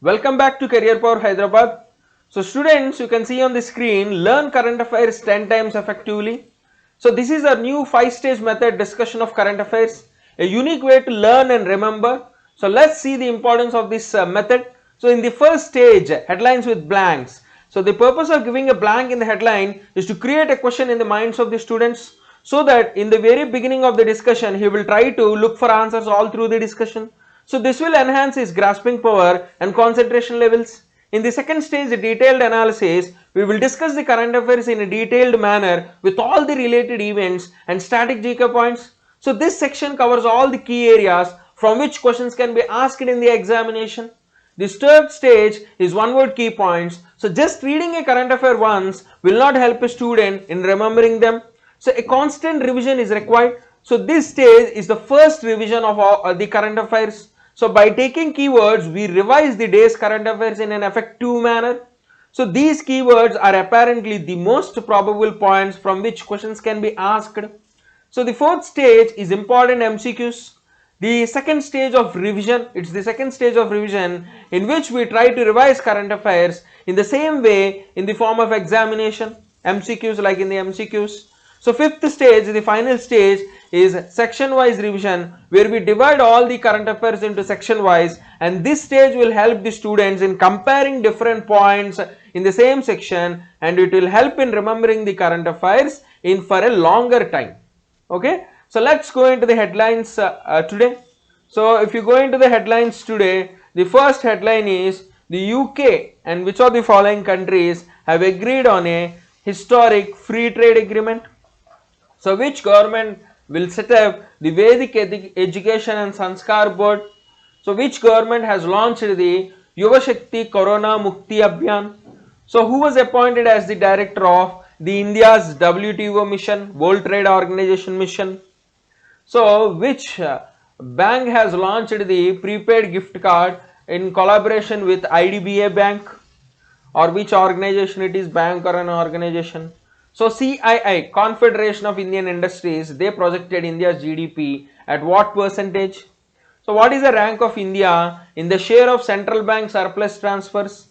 Welcome back to Career Power Hyderabad. So students, you can see on the screen, learn current affairs 10 times effectively. So this is a new 5-stage method discussion of current affairs, a unique way to learn and remember. So let's see the importance of this method. So in the first stage, headlines with blanks. So the purpose of giving a blank in the headline is to create a question in the minds of the students, so that in the very beginning of the discussion, he will try to look for answers all through the discussion. So this will enhance his grasping power and concentration levels. In the second stage, detailed analysis, we will discuss the current affairs in a detailed manner with all the related events and static GK points. So this section covers all the key areas from which questions can be asked in the examination. This third stage is one word key points. So just reading a current affair once will not help a student in remembering them. So a constant revision is required. So this stage is the first revision of the current affairs. So by taking keywords, we revise the day's current affairs in an effective manner. So these keywords are apparently the most probable points from which questions can be asked. So the fourth stage is important MCQs. The second stage of revision, it's the second stage of revision in which we try to revise current affairs in the same way in the form of examination, MCQs like in the MCQs. So fifth stage, the final stage, is section wise revision, where we divide all the current affairs into section wise, and this stage will help the students in comparing different points in the same section, and it will help in remembering the current affairs in for a longer time. Okay, so let's go into the headlines today. So if you go into the headlines today, the first headline is the UK and which of the following countries have agreed on a historic free trade agreement. So which government will set up the Vedic Education and Sanskar Board? So which government has launched the Yuva Shakti Corona Mukti Abhiyan? So who was appointed as the director of the India's WTO mission, World Trade Organization mission? So which bank has launched the prepaid gift card in collaboration with IDBI Bank? Or which organization it is, bank or an organization? So CII, Confederation of Indian Industries, they projected India's GDP at what percentage? So what is the rank of India in the share of central bank surplus transfers?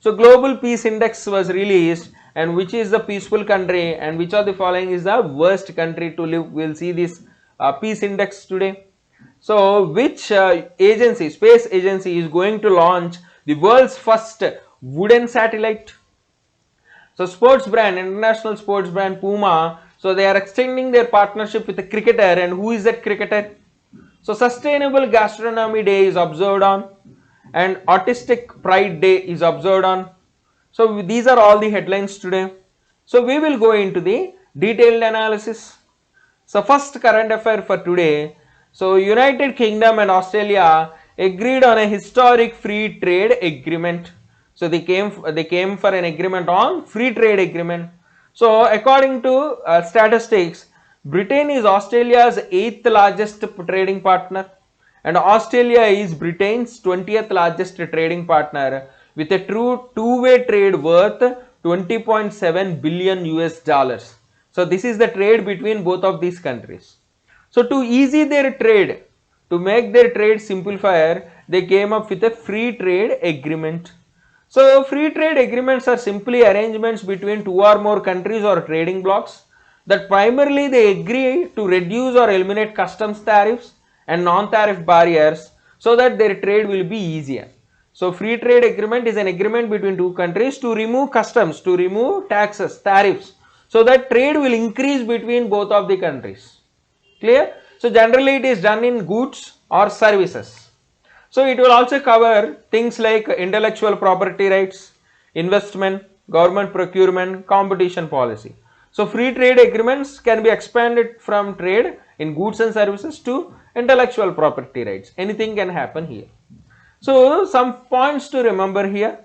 So Global Peace Index was released, and which is the peaceful country and which of the following is the worst country to live? We'll see this peace index today. So which agency, space agency, is going to launch the world's first wooden satellite? So sports brand, international sports brand Puma, so they are extending their partnership with a cricketer, and who is that cricketer? So Sustainable Gastronomy Day is observed on, and Autistic Pride Day is observed on. So these are all the headlines today. So we will go into the detailed analysis. So first current affair for today. So United Kingdom and Australia agreed on a historic free trade agreement. So they came for an agreement on free trade agreement. So according to statistics, Britain is Australia's 8th largest trading partner, and Australia is Britain's 20th largest trading partner, with a true two-way trade worth 20.7 billion US dollars. So this is the trade between both of these countries. So to ease their trade, to make their trade simplifier, they came up with a free trade agreement. So free trade agreements are simply arrangements between two or more countries or trading blocks that primarily they agree to reduce or eliminate customs tariffs and non-tariff barriers so that their trade will be easier. So free trade agreement is an agreement between two countries to remove customs, to remove taxes, tariffs, so that trade will increase between both of the countries. Clear? So generally it is done in goods or services. So it will also cover things like intellectual property rights, investment, government procurement, competition policy. So free trade agreements can be expanded from trade in goods and services to intellectual property rights. Anything can happen here. So some points to remember here.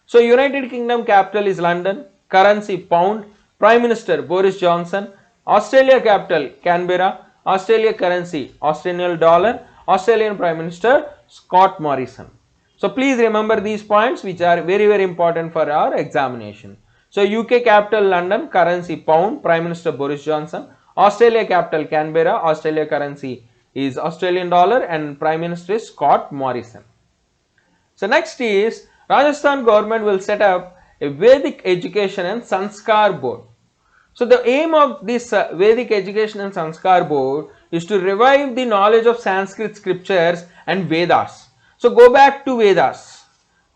So United Kingdom capital is London, currency pound, Prime Minister Boris Johnson, Australia capital Canberra, Australia currency Australian dollar, Australian Prime Minister Scott Morrison. So please remember these points, which are very important for our examination. So UK capital London, currency pound, Prime Minister Boris Johnson, Australia capital Canberra, Australia currency is Australian dollar, and Prime Minister is Scott Morrison. So next is Rajasthan government will set up a Vedic education and Sanskar board. So the aim of this Vedic education and Sanskar board is to revive the knowledge of Sanskrit scriptures and Vedas. So go back to Vedas,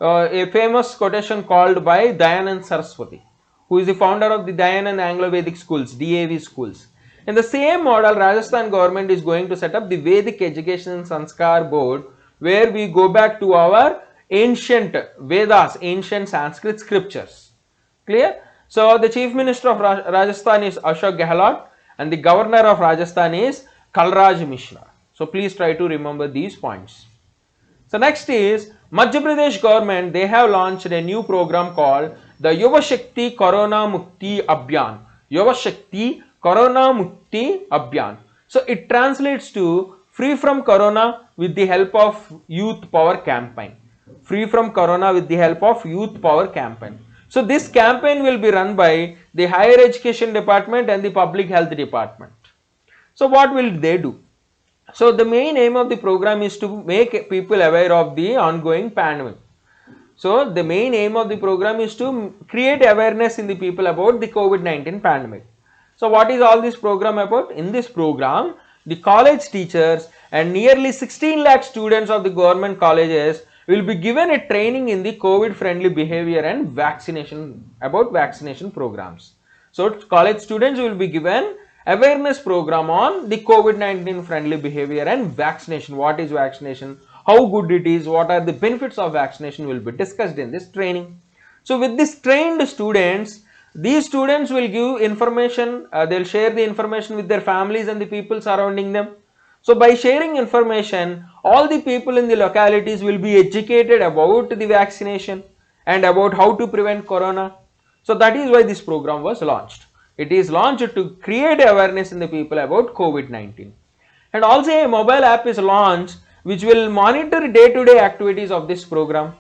a famous quotation called by Dayanand Saraswati, who is the founder of the Dayanand Anglo-Vedic schools, DAV schools. In the same model, Rajasthan government is going to set up the Vedic education and Sanskar board, where we go back to our ancient Vedas, ancient Sanskrit scriptures. Clear? So the Chief Minister of Rajasthan is Ashok Gehlot and the Governor of Rajasthan is Kalraj Mishra. So please try to remember these points. So next is Madhya Pradesh government, they have launched a new program called the Yuva Shakti Corona Mukti Abhiyan. Yuva Shakti Corona Mukti Abhiyan. So it translates to Free from Corona with the help of Youth Power campaign. Free from Corona with the help of Youth Power campaign. So this campaign will be run by the Higher Education Department and the Public Health Department. So what will they do? So the main aim of the program is to make people aware of the ongoing pandemic. So the main aim of the program is to create awareness in the people about the COVID-19 pandemic. So what is all this program about? In this program, the college teachers and nearly 16 lakh students of the government colleges will be given a training in the COVID friendly behavior and vaccination, about vaccination programs. So college students will be given awareness program on the COVID-19 friendly behavior and vaccination. What is vaccination? How good it is? What are the benefits of vaccination will be discussed in this training. So with this trained students, these students will give information, they'll share the information with their families and the people surrounding them. So by sharing information, all the people in the localities will be educated about the vaccination and about how to prevent corona. So that is why this program was launched. It is launched to create awareness in the people about COVID-19. And also a mobile app is launched which will monitor day-to-day activities of this program.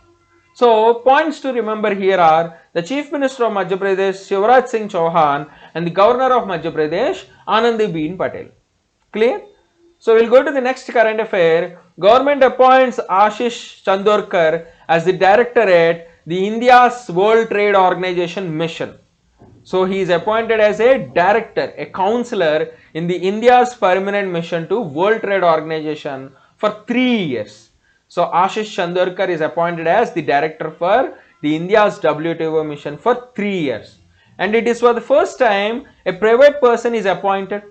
So points to remember here are the Chief Minister of Madhya Pradesh Shivraj Singh Chauhan and the Governor of Madhya Pradesh Anandibeen Patel. Clear? So we'll go to the next current affair. Government appoints Ashish Chandorkar as the director at the India's World Trade Organization mission. So he is appointed as a director, a counselor in the India's permanent mission to World Trade Organization for 3 years. So Ashish Chandorkar is appointed as the director for the India's WTO mission for 3 years. And it is for the first time a private person is appointed.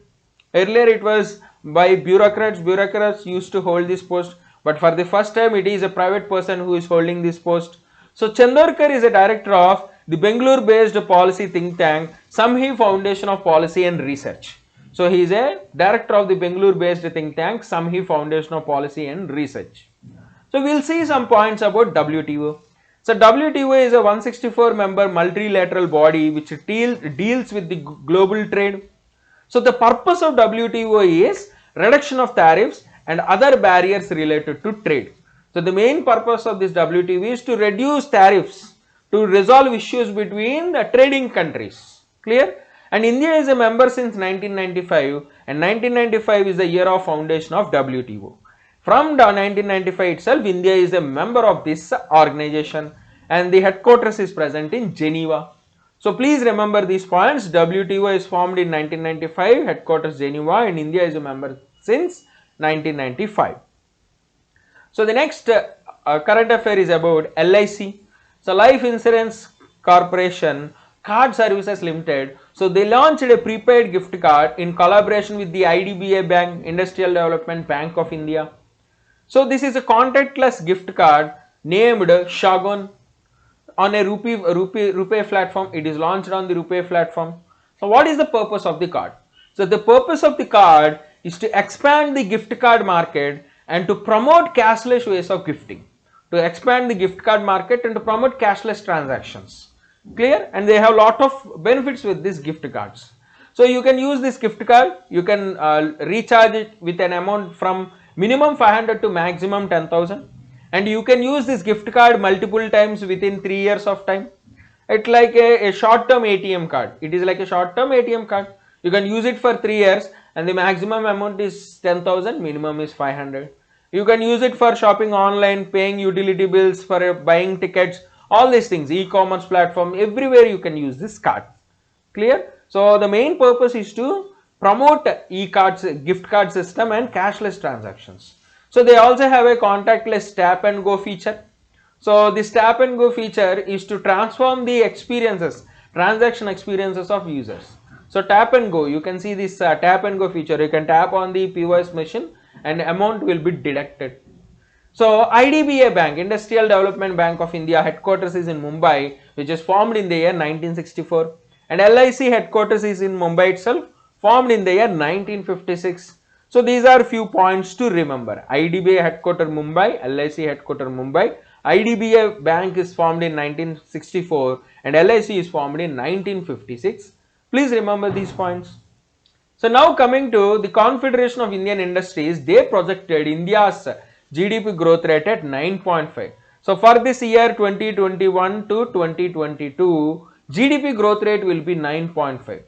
Earlier it was by bureaucrats. Bureaucrats used to hold this post, but for the first time it is a private person who is holding this post. So Chandorkar is a director of the Bangalore based policy think tank Samhi Foundation of Policy and Research. So he is a director of the Bangalore based think tank Samhi Foundation of Policy and Research. So we will see some points about WTO. So WTO is a 164 member multilateral body which deals with the global trade. So the purpose of WTO is reduction of tariffs and other barriers related to trade. So the main purpose of this WTO is to reduce tariffs, to resolve issues between the trading countries. Clear? And India is a member since 1995 and 1995 is the year of foundation of WTO. From 1995 itself, India is a member of this organization and the headquarters is present in Geneva. So please remember these points. WTO is formed in 1995, headquarters Geneva, and India is a member since 1995. So the next current affair is about LIC. So Life Insurance Corporation Card Services Limited. So they launched a prepaid gift card in collaboration with the IDBI Bank, Industrial Development Bank of India. So this is a contactless gift card named Shagun on a RuPay platform. It is launched on the RuPay platform. So what is the purpose of the card? So the purpose of the card is to expand the gift card market and to promote cashless ways of gifting. To expand the gift card market and to promote cashless transactions. Clear? And they have a lot of benefits with these gift cards. So you can use this gift card, you can recharge it with an amount from minimum 500 to maximum 10,000. And you can use this gift card multiple times within 3 years of time. It's like a short-term ATM card. It is like a short-term ATM card. You can use it for 3 years and the maximum amount is 10,000, minimum is 500. You can use it for shopping online, paying utility bills, for buying tickets, all these things, e-commerce platform, everywhere you can use this card. Clear? So the main purpose is to promote e-cards, gift card system and cashless transactions. So they also have a contactless tap and go feature. So this tap and go feature is to transform the experiences, transaction experiences of users. So tap and go, you can see this tap and go feature. You can tap on the POS machine and amount will be deducted. So IDBI Bank, Industrial Development Bank of India, headquarters is in Mumbai, which is formed in the year 1964, and LIC headquarters is in Mumbai itself, formed in the year 1956. So these are few points to remember. IDBI headquarters Mumbai, LIC headquarters Mumbai. IDBI Bank is formed in 1964 and LIC is formed in 1956. Please remember these points. So now coming to the Confederation of Indian Industries, they projected India's GDP growth rate at 9.5. So for this year 2021 to 2022, GDP growth rate will be 9.5.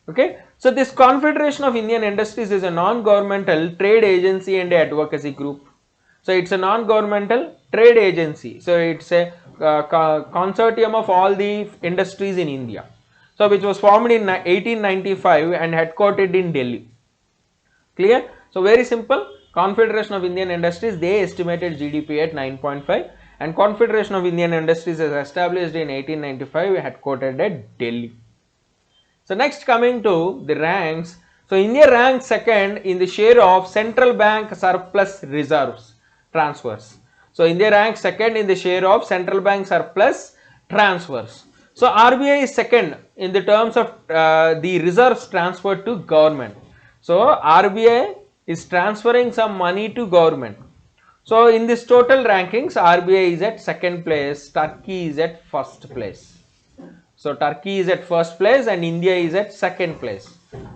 Okay. So this Confederation of Indian Industries is a non-governmental trade agency and advocacy group. So it's a non-governmental trade agency. So it's a consortium of all the industries in India. So which was formed in 1895 and headquartered in Delhi. Clear? So very simple. Confederation of Indian Industries, they estimated GDP at 9.5 and Confederation of Indian Industries is established in 1895, headquartered at Delhi. So next coming to the ranks. So India ranks second in the share of central bank surplus reserves transfers. So India ranks second in the share of central bank surplus transfers. So RBI is second in the terms of the reserves transferred to government. So RBI is transferring some money to government. So in this total rankings, RBI is at second place, Turkey is at first place. So Turkey is at first place and India is at second place.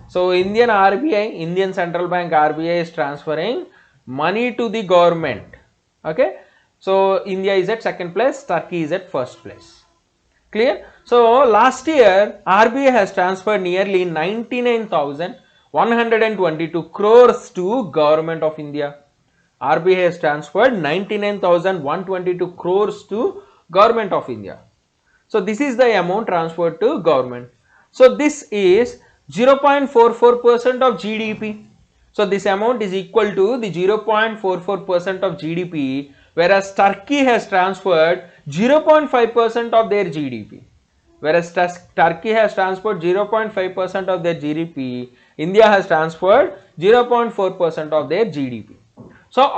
So Indian RBI, Indian Central Bank RBI is transferring money to the government. Okay. So India is at second place, Turkey is at first place. Clear? So last year RBI has transferred nearly 99,122 crores to Government of India. RBI has transferred 99,122 crores to Government of India. So this is the amount transferred to government. So this is 0.44% of GDP. So this amount is equal to the 0.44% of GDP, whereas Turkey has transferred 0.5% of their GDP. Whereas Turkey has transferred 0.5% of their GDP, India has transferred 0.4% of their GDP. So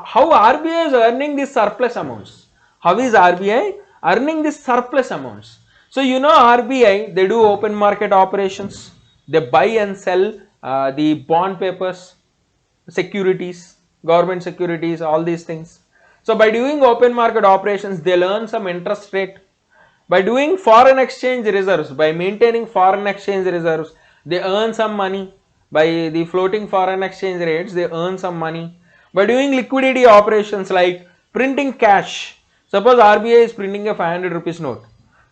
how RBI is earning these surplus amounts? How is RBI earning these surplus amounts? So you know RBI, they do open market operations. They buy and sell the bond papers, securities, government securities, all these things. So by doing open market operations, they earn some interest rate. By doing foreign exchange reserves, by maintaining foreign exchange reserves, they earn some money. By the floating foreign exchange rates, they earn some money. By doing liquidity operations like printing cash, suppose RBI is printing a 500 rupees note.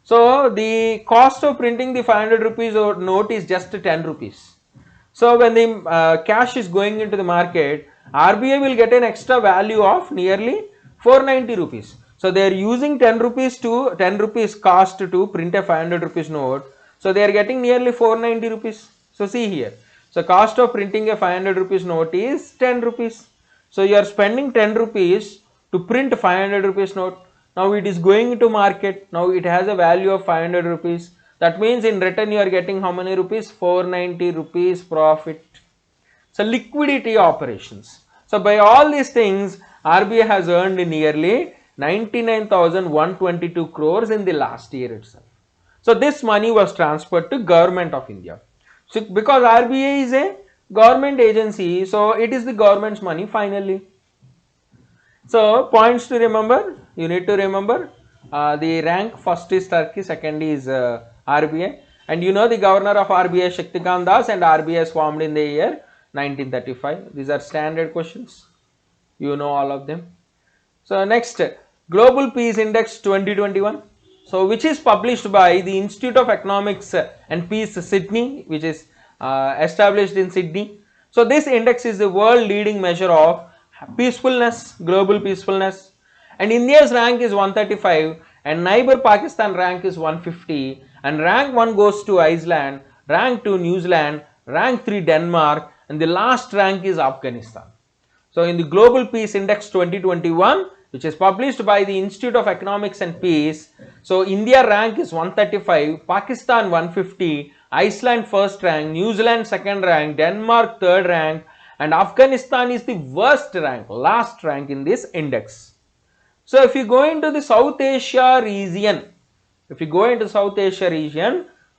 So the cost of printing the 500 rupees note is just 10 rupees. So when the cash is going into the market, RBI will get an extra value of nearly 490 rupees. So they are using 10 rupees cost to print a 500 rupees note. So they are getting nearly 490 rupees. So see here. So cost of printing a 500 rupees note is 10 rupees. So you are spending 10 rupees to print 500 rupees note. Now it is going into market. Now it has a value of 500 rupees. That means in return you are getting how many rupees? 490 rupees profit. So liquidity operations. So by all these things, RBI has earned nearly 99,122 crores in the last year itself. So this money was transferred to Government of India. So because RBI is a government agency, so it is the government's money finally. So points to remember, you need to remember the rank, first is Turkey, second is RBI, and you know the governor of RBI Shaktikant Das, and RBI is formed in the year 1935. These are standard questions, you know all of them. So next, Global Peace Index 2021, so which is published by the Institute of Economics and Peace Sydney, which is established in Sydney. So this index is the world leading measure of peacefulness, global peacefulness. And India's rank is 135 and neighbor Pakistan rank is 150, and rank 1 goes to Iceland, rank 2 New Zealand, rank 3 Denmark, and the last rank is Afghanistan. So in the Global Peace Index 2021, which is published by the Institute of Economics and Peace, so India rank is 135, Pakistan 150, Iceland first rank, New Zealand second rank, Denmark third rank, and Afghanistan is the worst rank, last rank in this index. So if you go into the South Asia region,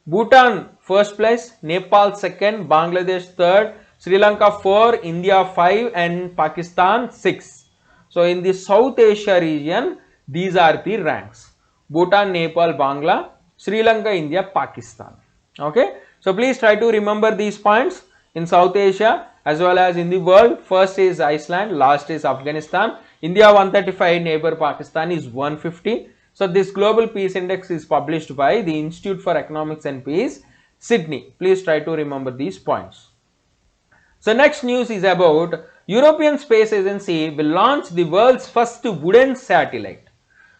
Bhutan first place, Nepal second, Bangladesh third, Sri Lanka 4, India 5, and Pakistan 6. So in the South Asia region, these are the ranks: Bhutan, Nepal, Bangla, Sri Lanka, India, Pakistan. Okay, so please try to remember these points. In South Asia as well as in the world, first is Iceland, last is Afghanistan. India 135, neighbor Pakistan is 150. So this Global Peace Index is published by the Institute for Economics and Peace, Sydney. Please try to remember these points. So next news is about European Space Agency will launch the world's first wooden satellite.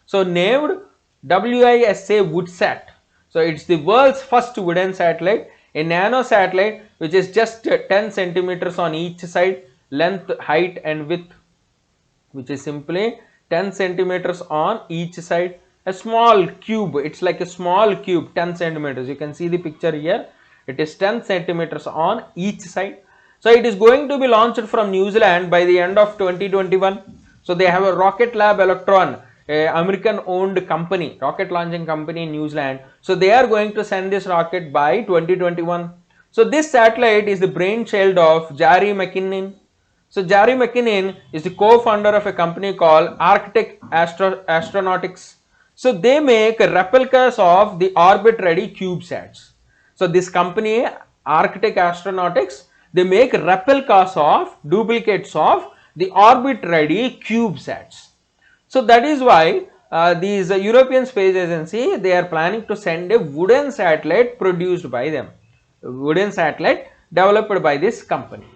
So named WISA Woodsat. So it's the world's first wooden satellite, a nano satellite which is just 10 centimeters on each side, length, height and width, which is simply 10 centimeters on each side. A small cube, it's like a small cube, 10 centimeters. You can see the picture here. It is 10 centimeters on each side. So it is going to be launched from New Zealand by the end of 2021. So they have a Rocket Lab Electron, a American owned company, rocket launching company in New Zealand. So they are going to send this rocket by 2021. So this satellite is the brainchild of Jerry McKinnon. So Jerry McKinnon is the co-founder of a company called Arctic Astronautics. So they make replicas of the orbit ready CubeSats. So this company Arctic Astronautics, they make replicas of, duplicates of the orbit ready CubeSats. So that is why these European Space Agency, they are planning to send a wooden satellite produced by them, a wooden satellite developed by this company.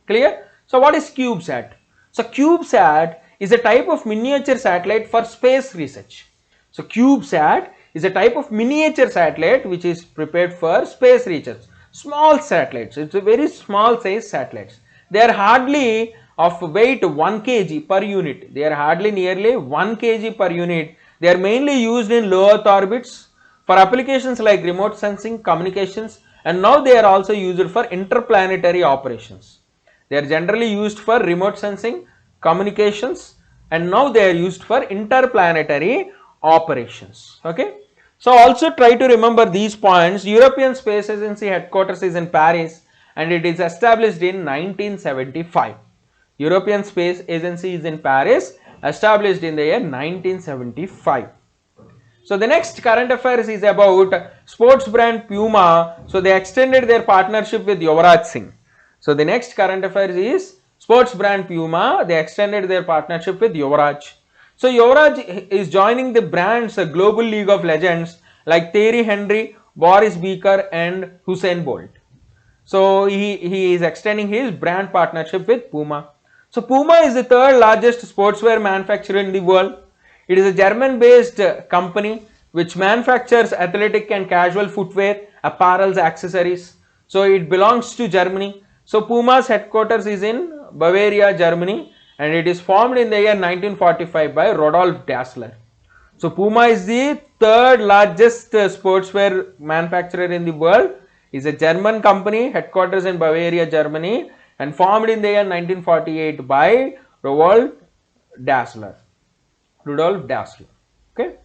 Clear? So what is CubeSat? So CubeSat is a type of miniature satellite for space research. So CubeSat is a type of miniature satellite which is prepared for space research. Small satellites, it's a very small size satellites. They are hardly of weight 1 kg per unit. They are hardly nearly 1 kg per unit. They are mainly used in low Earth orbits for applications like remote sensing, communications, and now they are also used for interplanetary operations. They are generally used for remote sensing, communications, and now they are used for interplanetary operations. Okay. So also try to remember these points. European Space Agency headquarters is in Paris and it is established in 1975. European Space Agency is in Paris, established in the year 1975. So the next current affairs is about sports brand Puma. So they extended their partnership with Yuvraj Singh. So the next current affairs is sports brand Puma. They extended their partnership with Yuvraj. So Yuvraj is joining the brand's global league of legends like Thierry Henry, Boris Becker and Usain Bolt. So he is extending his brand partnership with Puma. So Puma is the third largest sportswear manufacturer in the world. It is a German based company which manufactures athletic and casual footwear, apparels, accessories. So it belongs to Germany. So Puma's headquarters is in Bavaria, Germany, and it is formed in the year 1945 by Rudolf Dassler. So Puma is the third largest sportswear manufacturer in the world. It is a German company, headquarters in Bavaria, Germany, and formed in the year 1948 by Rudolf Dassler. Okay.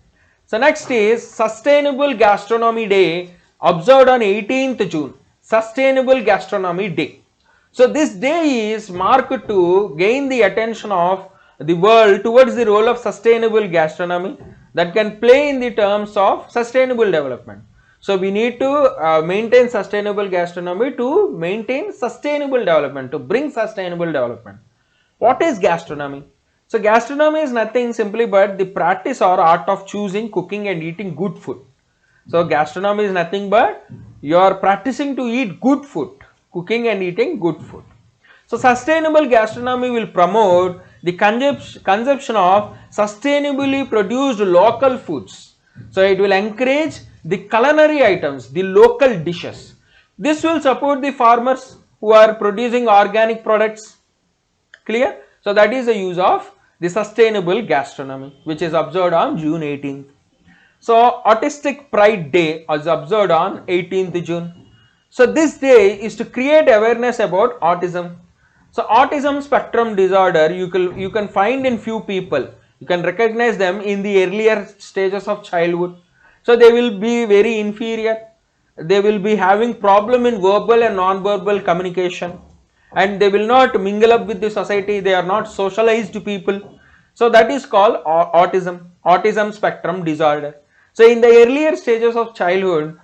So next is Sustainable Gastronomy Day, observed on 18th June. Sustainable Gastronomy Day. So this day is marked to gain the attention of the world towards the role of sustainable gastronomy that can play in the terms of sustainable development. So we need to maintain sustainable gastronomy to maintain sustainable development, to bring sustainable development. What is gastronomy? So gastronomy is nothing simply but the practice or art of choosing, cooking and eating good food. So gastronomy is nothing but you are practicing to eat good food, cooking and eating good food. So sustainable gastronomy will promote the consumption of sustainably produced local foods. So it will encourage the culinary items, the local dishes. This will support the farmers who are producing organic products. Clear? So that is the use of the sustainable gastronomy, which is observed on June 18th. So Autistic Pride Day is observed on 18th June. So this day is to create awareness about autism. So autism spectrum disorder you can find in few people. You can recognize them in the earlier stages of childhood. So they will be very inferior. They will be having problem in verbal and non-verbal communication, and they will not mingle up with the society. They are not socialized people. So that is called autism spectrum disorder. So in the earlier stages of childhood,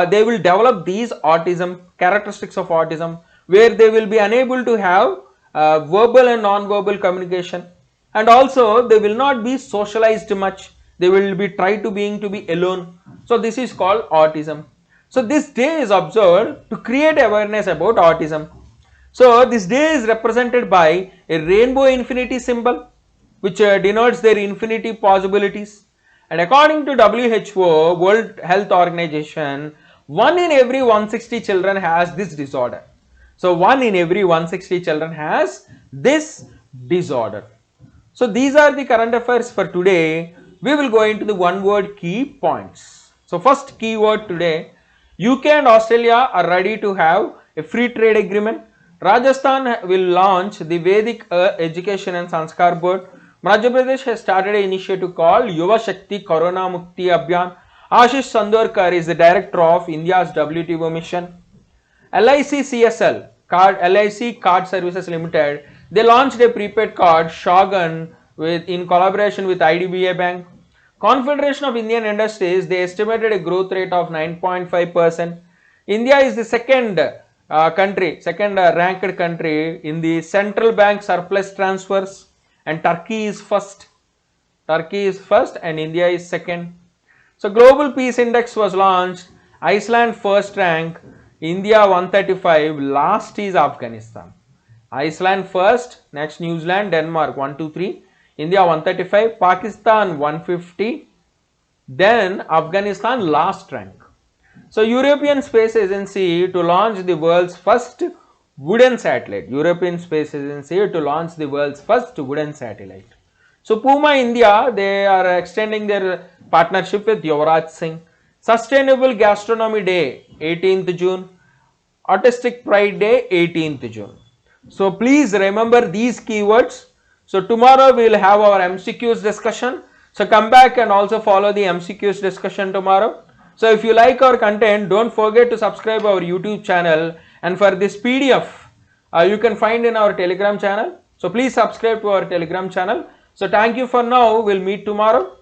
they will develop these autism characteristics of autism, where they will be unable to have verbal and non-verbal communication, and also they will not be socialized much. They will be try to be alone. So this is called autism. So this day is observed to create awareness about autism. So this day is represented by a rainbow infinity symbol, which denotes their infinity possibilities. And according to WHO, World Health Organization, 1 in every 160 children has this disorder. So 1 in every 160 children has this disorder. So these are the current affairs for today. We will go into the one word key points. So first keyword today, UK and Australia are ready to have a free trade agreement. Rajasthan will launch the Vedic Education and Sanskar Board. Madhya Pradesh has started an initiative called Yuva Shakti Corona Mukti Abhiyan. Ashish Sandorkar is the director of India's WTO mission. LIC CSL, LIC Card Services Limited, they launched a prepaid card, Shogun, in collaboration with IDBI Bank. Confederation of Indian Industries, they estimated a growth rate of 9.5%. India is the second ranked country in the central bank surplus transfers, and Turkey is first. And India is second. So Global Peace Index was launched. Iceland first rank, India 135, last is Afghanistan. Iceland first, next New Zealand, Denmark 1, 2, 3, India 135, Pakistan 150, then Afghanistan last rank. So European Space Agency to launch the world's first wooden satellite. European Space Agency to launch the world's first wooden satellite. So Puma India, they are extending their partnership with Yuvraj Singh. Sustainable Gastronomy Day, 18th June. Autistic Pride Day, 18th June. So please remember these keywords. So tomorrow we will have our MCQs discussion. So come back and also follow the MCQs discussion tomorrow. So if you like our content, don't forget to subscribe our YouTube channel, and for this PDF, you can find in our Telegram channel. So please subscribe to our Telegram channel. So thank you for now. We'll meet tomorrow.